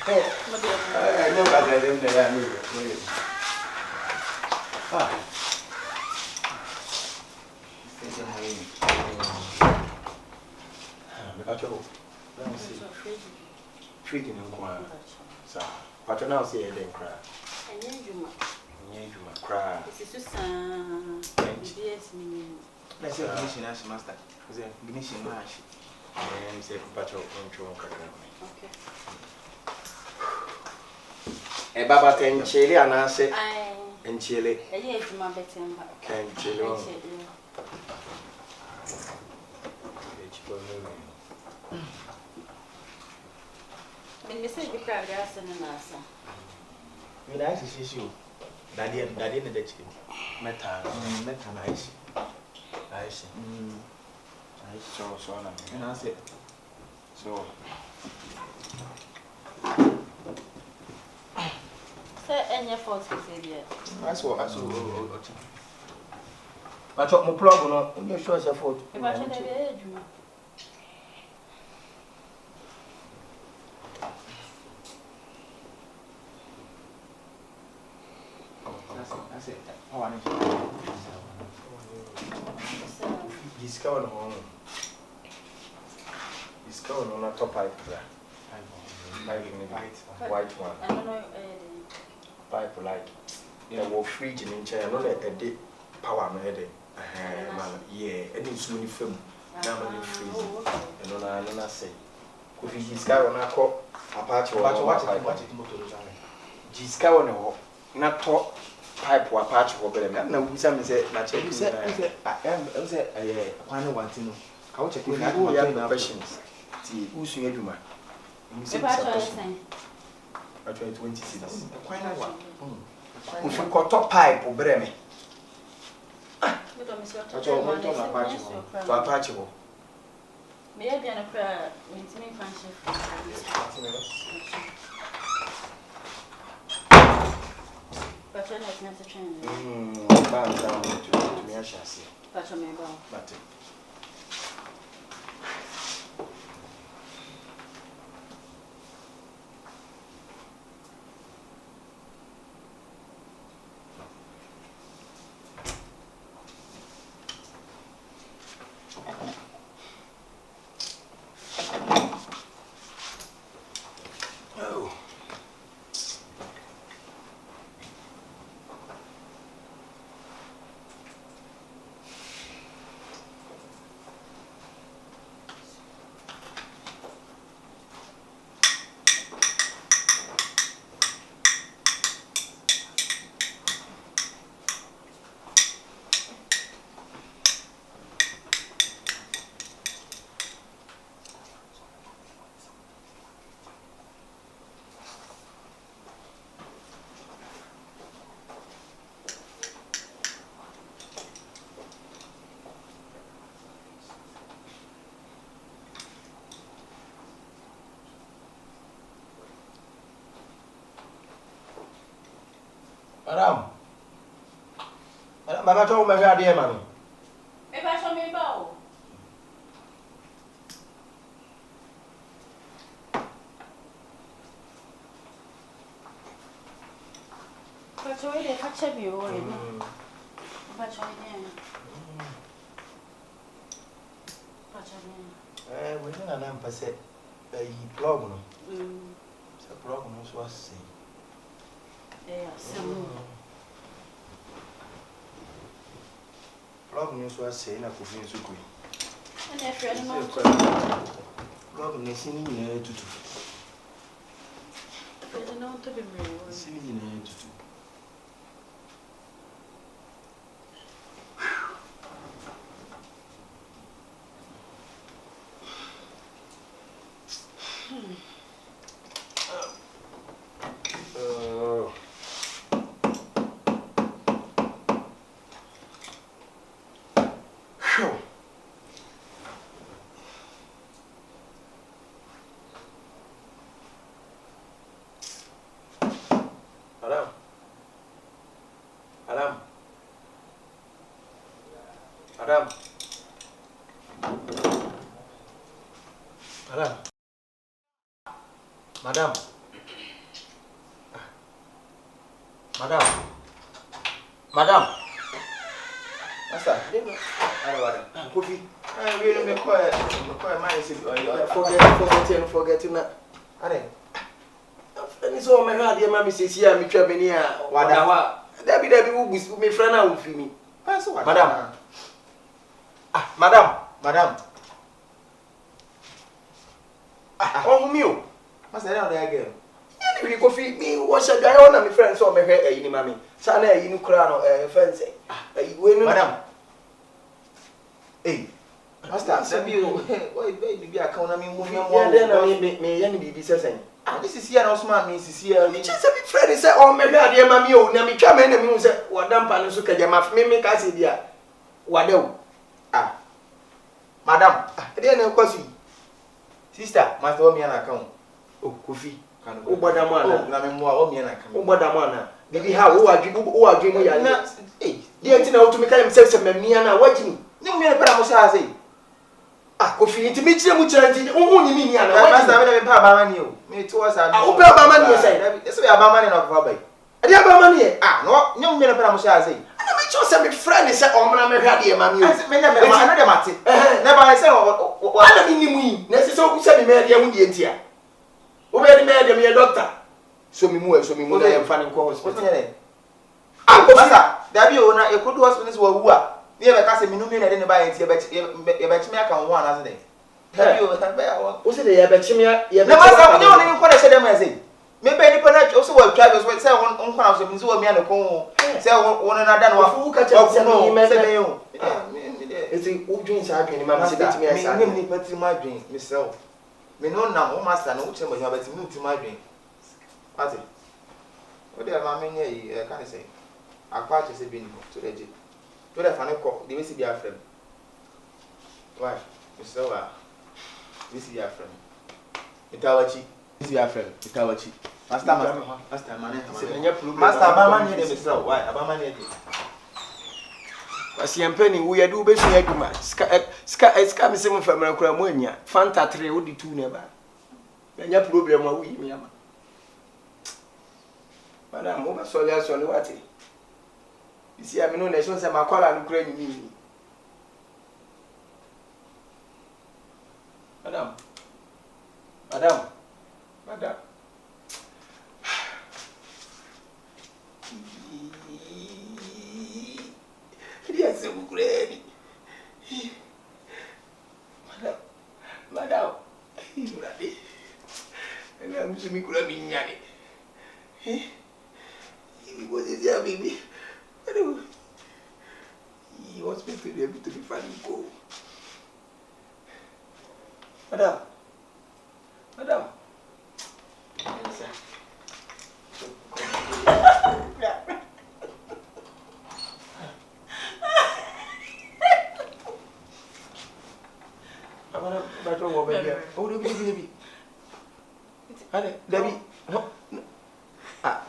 I know that I didn't know. Ah. Treating him quiet. So, but you now say a then cry. And then you might cry. This is let's say, finishing as master. Finishing mash. And say, but you're control. Okay. A baba ten chili and I say, and chili. A year to my betting. And chili. When say you crowd gas and an answer. You like to see you. Daddy and the chicken. Metal, I see. I see. So, and I said, so. Say, any fault, I saw. I took my plug on your shores of foot. If I should have age, that's it. Oh, I need to discover home. Discover on a top pipe. White one. I don't know. Pipe like there were fridge in chair, not a day power made. Yeah, and it's really film. Now I'm freezing. And on I say, could you discover on a cop? Apart from what it motor. Discover not talk. Pipe or patch for them. No, some say, naturally, said, I am, I want to know. I'll check with you. We have questions. Who's your duma? You say, I try 26. Quite a one. If you got top pipe or breme. I told you a patch. May I be on a prayer when it's me function? But you're not necessarily. Bound down to me, I shall see. But you may go. But Madam, I told my dear man. If I show me bow. But you already catch a view, or you but we didn't an emphasis a problem. It's a problem, was saying. Problem was saying I could finish quick. And if problem is in here to do. I don't to be real. Singing in here to do. Madam. Madam. Madam. Master, Coffee. I really make quiet. Forget na. Are. Any so me ha de ma me sisi a me twa beni a wada wa. Da bi wo busu me fra na wo fi mi. Madam. Ah, madam. Oh mi o. Master, na dey again. Any bi coffee me wo sha gwa na me friend so me hwe ayi ni ma me. Sa na ayi ni kura no friend say. Ayi we no madam. Hey. Master, sabi o. Why be account na me mo me mo. Yeah, na me ya ni bibi sesen. Ah, this is here na Osman me is here. Me just be friend say o me hwe ade ma me o na me twa me na me hu say wadampa no so kaja ma me ka se dia. Wade o. Ah. Madam, ade na kwasu. Sister, master o me na account. Oh, Kofi. O bodam ana. Na me mo o me na account. O bodam ana. Bibi ha o wadwe mo ya. Eh, dia ntina o to me kan se me mia na wagini. Ni mo me na para mo sha say. Ah, Kofi nti me kire mu kire nti o ni mi nia na wagini. Master, me pa ba mani o. Me to was ah, o pa ba mani say. Ese be ba mani na ko ba. Ade ba mani e. Ah, no, ni mo me na para mo sha say. Ana me cho se me friend say o mna me hwa de ma mi o. Me na me ana de mate. Na ba say o ana mi ni mu yi. Na se o ku se me me de hu de ntia. O be de me de me doctor. So mi mu na e fa ne ko hospital. Ah, Master, da bi o na e ko do hospital so wu a. Ni e be ka se mi nu mi na de ne ba yen ti e be chime aka ho ana se de. Da bi o ta be a wo. O se de ye be chime ye be. Na Master, mo de o ni ko de se dem e se. Me be ni pa na o so wa try so say on kwa so mi so mi ana ko say won na da na wa fu ka cha se mi me se be yo. Esi o dwin sa adwen ma me se betimi asa. Me ni patri ma adwen me se o. Me no na o Master na o che mo ba ti mi ti ma adwen. Ati. O de ma me nye yi ka ni say. Akwa che se bi ni to de je. To de fa ne ko de we si bi afrem. Why? Me se wa. We si bi afrem. Itawachi. We si bi afrem. Itawachi. Master man. Master ba man here me se why? Aba man here. Wasi empeni wo ye do be su aduma. Ska me se mo famra kura mo anya. Fanta 3 wo di 2 na ba. Anya problem a wo yi me ama. Madam, mo ba sole asole wate. Isi a me no na so se makola no kura nyimi. Madam. Dia se bukureni. Madam. Muradi. Ela msumi kula minyani. He was there, baby. He wants me to be able to be funny. Go. Madam. Yes, sir.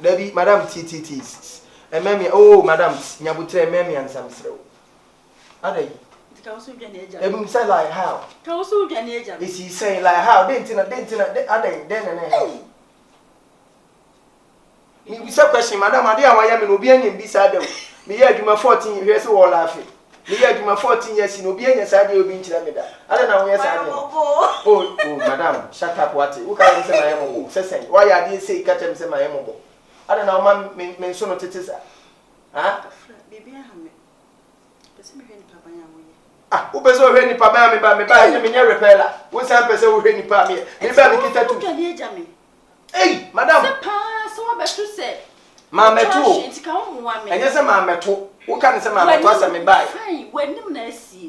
Debbie, Madam T. Memi, oh, Madam, Nyabutre, Memi, and some throw. Are they? Say like how? Is he saying like how? Then, are they then? Me so question, Madam, I am in Obian beside them. Me had you 14 years old laughing. Me had you 14 years in Obian side of being Chilamida. I don't know where I am. Oh, Madam, shut up, what? Who can say my emo? Say, why I didn't say catch him say my emo? I don't know, man, men so not it is. Ah, baby, I have me. Ah, who beso hwe ni papa me ba me nya repair. Wo san pese wo hwe ni pa me. Me ba me kita tu. Hey, madam. Se pa so wa beto se. Ma meto. Ntika wo mu wa me. Enye se ma meto. Wo ka ne se ma meto asa me bai. Fine, wenim na asi.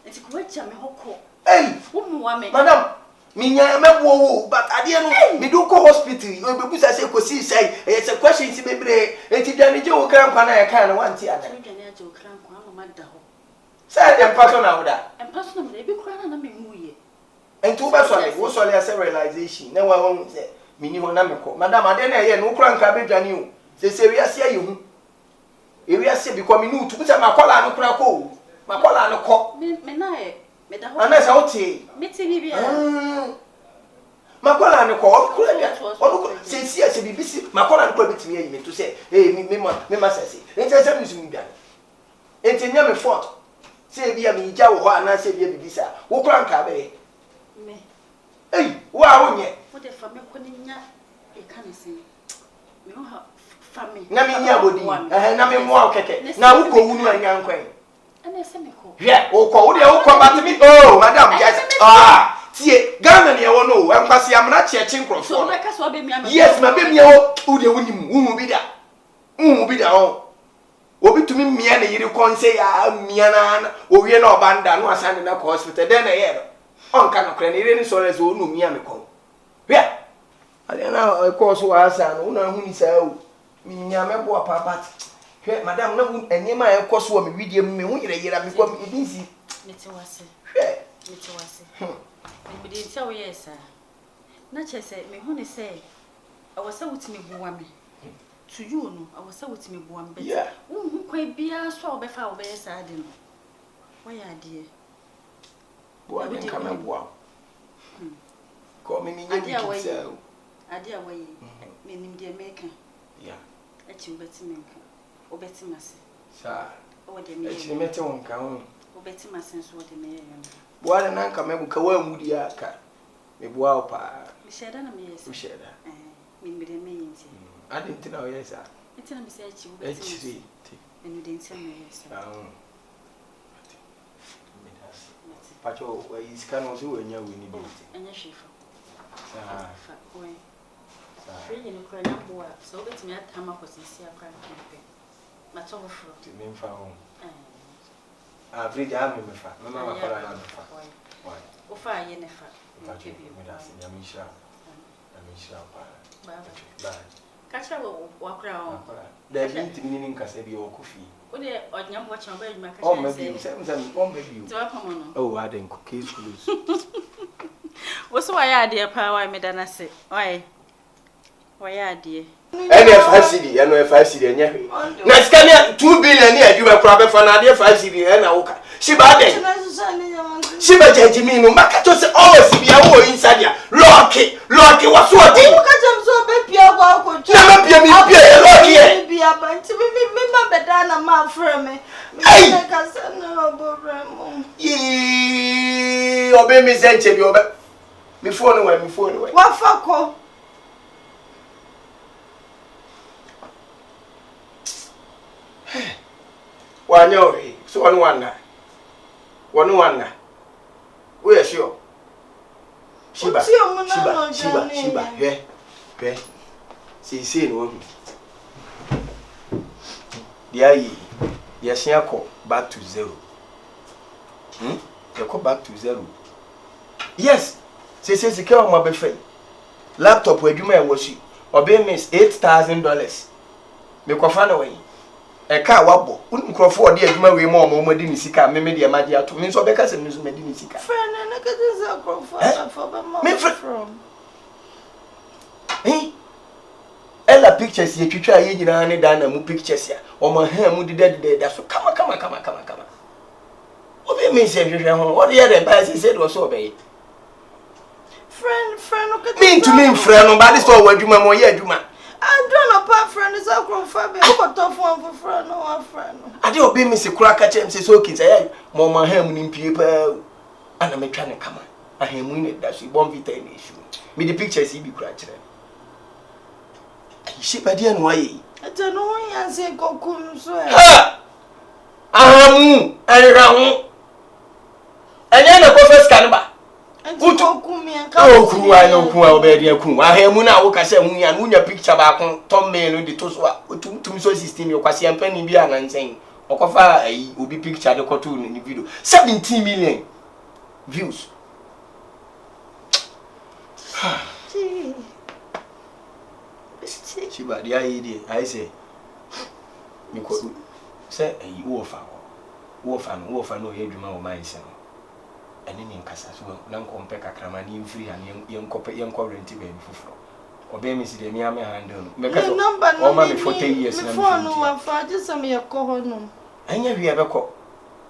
Ntika wo cha me hokọ. Hey, wo mu wa me. Madam, me nya me wo but ade no me do ko hospital. We be busa se ko si sai. E se question si bebre. Enti dwane je wo kran kwa na ya kan no wanti ada. Dwane je wo kran kwa no ma da ho. Say dem person na woda. Em person na me bi kran na me muye. Enti wo ba so le, wo so le as realization. Na wa won say mini ho na me ko. Madam ade na ye no kran ka be dwane o. Se wi ase aye hu. E wi ase because me no tu say makola no kran ko. Makola no ko. Me na e me da ho. Ana sa oti. Me ti bi bia. Makola no ko. Kura bia. Onu say see as BBC my call and quality me to say me must say it says me bia enti nya me fault say bia me ja wo ho ana say bia BBC a wo kura nka be me wa wo nye wo de fa me ko ni nya e kan say me ho fa me na me nya bodi na me mo keke na wo ko wunu anya nkwan ana se me ko hwe wo ko wo de wo ko bat me madam just tie Ghana ne wo no enkwase amna cheche nkrofo so be ka so be mi am yes ma be mi wo wo de wonim wo bi da o obi tumi mia ne yiri konse ya mia na owie na obanda no asane na ko hospital den na ye on ka no kra ne ire ni so reso no mia me ko hwe ale na ko so wa asa no na hu ni sa o mi nya me bo papa hwe madam na hu enema e ko so me widie me hu yire yira me ko me dinsi meti wase hwe meti wase me bi ntia wo yesa na chese me hu ni say awasa wutimi buwa me to you no awasa wutimi buwa me bet hu kwa bia so obefa obeyesa ade no why ade buwa den ka me buwa ko me ni nyi kitse ade a wayi me nim de meka echi obetimi nka obetimi ase sa o de me echi mete won ka ho obetimi ase so de me yeye buwa den nanka me bu ka wa mudi aka me buwa pa me sheda na me yesa sheda me bi de me yinti ade ntina o yesa ntina me se echi obetimi enu de ntina me yesa pacho wa iskano so wanya weni bi enya hwefo fa oi free ni kura na boa so obetimi atama kosisi akra kempe mato wo fro ti me mfa ho free ja me mfa mama makora na mfa o fa ye ne fa pacho me da se nyamisha pa ba kacha wo wakra o da bi ntimi ni nkasa bi wo kofi o de odnyam bo chan ba adwuma kacha o maybe sem o maybe to apa mo no oh aden ko case close wo so wa ya ade pa wa me da na se oi wa ya ade NF5CD NF5CD enye na skania 2 billion ni adwuma kura be fa na ade 5CD na wo ka shiba den shiba jejimi no maka to se always bia wo inside ya lucky was so dey wo ka jam so be pia kwa ko na ma pia mi pia ye lucky ye pia ba nti me ma beda na ma frɛ me me ka se na oboremo obe mi zenche bi obe mi phone we wa fa ko wanyo so one we are sure shiba he see no dia yi yes yako back to zero yako back to zero yes say secure o ma be fe laptop adwuma e wo shi obe miss $8,000 me kofa na wen e ka wabo nkrofo ode adwuma we ma o di ni sika me de ma di ato me so be ka se me so me di ni sika friend na ka just akrofo for be ma from ella pictures ye twitwa ye nyina ne da na mu pictures ya o ma ha mu dida so kama obi me se hwehwe ho what the other guy said was so be friend o ka me to me friend no ba this so wadwuma mo ye adwuma I don't know pa friend is akrofo be o to fon friend no wa friend no ade obi me se kura ka chem se so kin say mo ma ha mu ni mpie pa ana me twa ne kama ahemu ne da so bon vita ne issue me the pictures bi kura kire shiba dia no ayi ete no ya se kokun so e ahamu anira ho anya na ko first kan ba kokun mi ka okun wa no kun wa obedi akun ahamu na wo ka se hu ya no nya picture ba kun tom mail de to so a tum so system yo kwase ampani bi anansen okofa ayi obi picture de koto ni video 17 million views Shiba dia yi I say me ko say ayi wo fa no ye dwuma wo man se no ene ni nkasa so na nkompe kakrama ni mfiri ha ye nko renti be fufuro obe mi si de mi ame handle no me kaso o ma me 40 years na me phone wa fa just am ye ko ho no anya wi be ko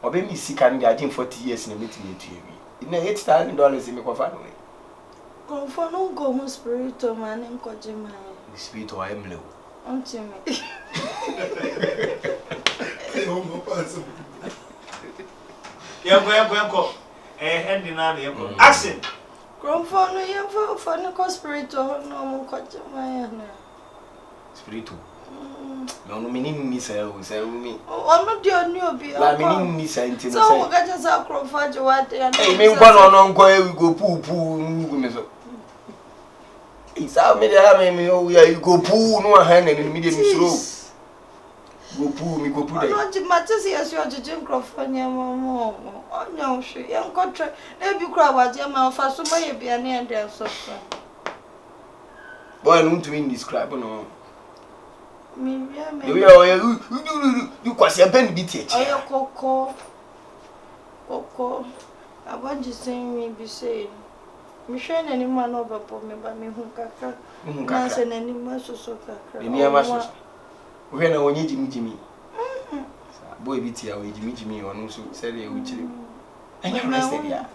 obe mi sika ndi agin 40 years na metimi etu ewi na $8,000 me ko fa no For no go home spirit of man and Kojima. The spirit of Emily. Auntie me. Yanko. Ending on the action. For no, you for no spirit of no Kojima. Spirit. No, meaning me, sir, me. Oh, I'm not your newbie. I mean, me, sir, so we got us out from Fudge. What? Hey, me, one on go poo. It's how many me, oh, yeah, you go poo, no hand and immediately slow. Go poo, me go poo. I want to matter as you are to Jim Crawford, your mom. Oh, no, she young country. There be crowd at your mouth for so may be an end there. So, boy, I don't to describe no. Me, you quite a pen beat it. Coco. I want to say me be saying. Michelle any man over me by me who kaka. Nancy any muscle so kaka. Near muscles. When I want Jimmy. Boy, beat here with Jimmy or no, so said they would you. And you're rested, yeah.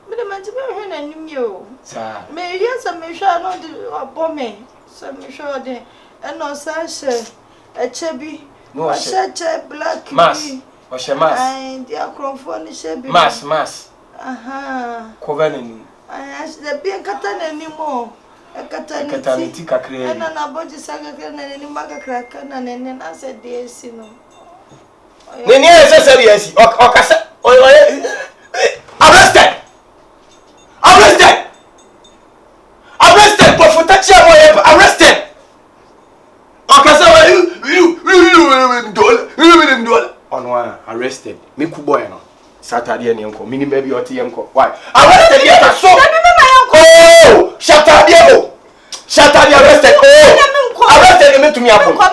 But the man to be and you, sir. May yes, I may shall not do upon me. Some sure they and no such a chubby, no such a black mass or she mass. And the acrophone shabby mass. Aha, Covenant. I asked the beer catan anymore. A catanity cacre and an about the saga and any maga crack and then I said, dear Sino. Then yes, yes, or arrested. Arrested for touching arrested. You on one arrested. Me boy no. Saturday and uncle. Mini baby or uncle. Why? Arrested yet so. Oh, Saturday arrested. Oh, arrested me to me. Arrested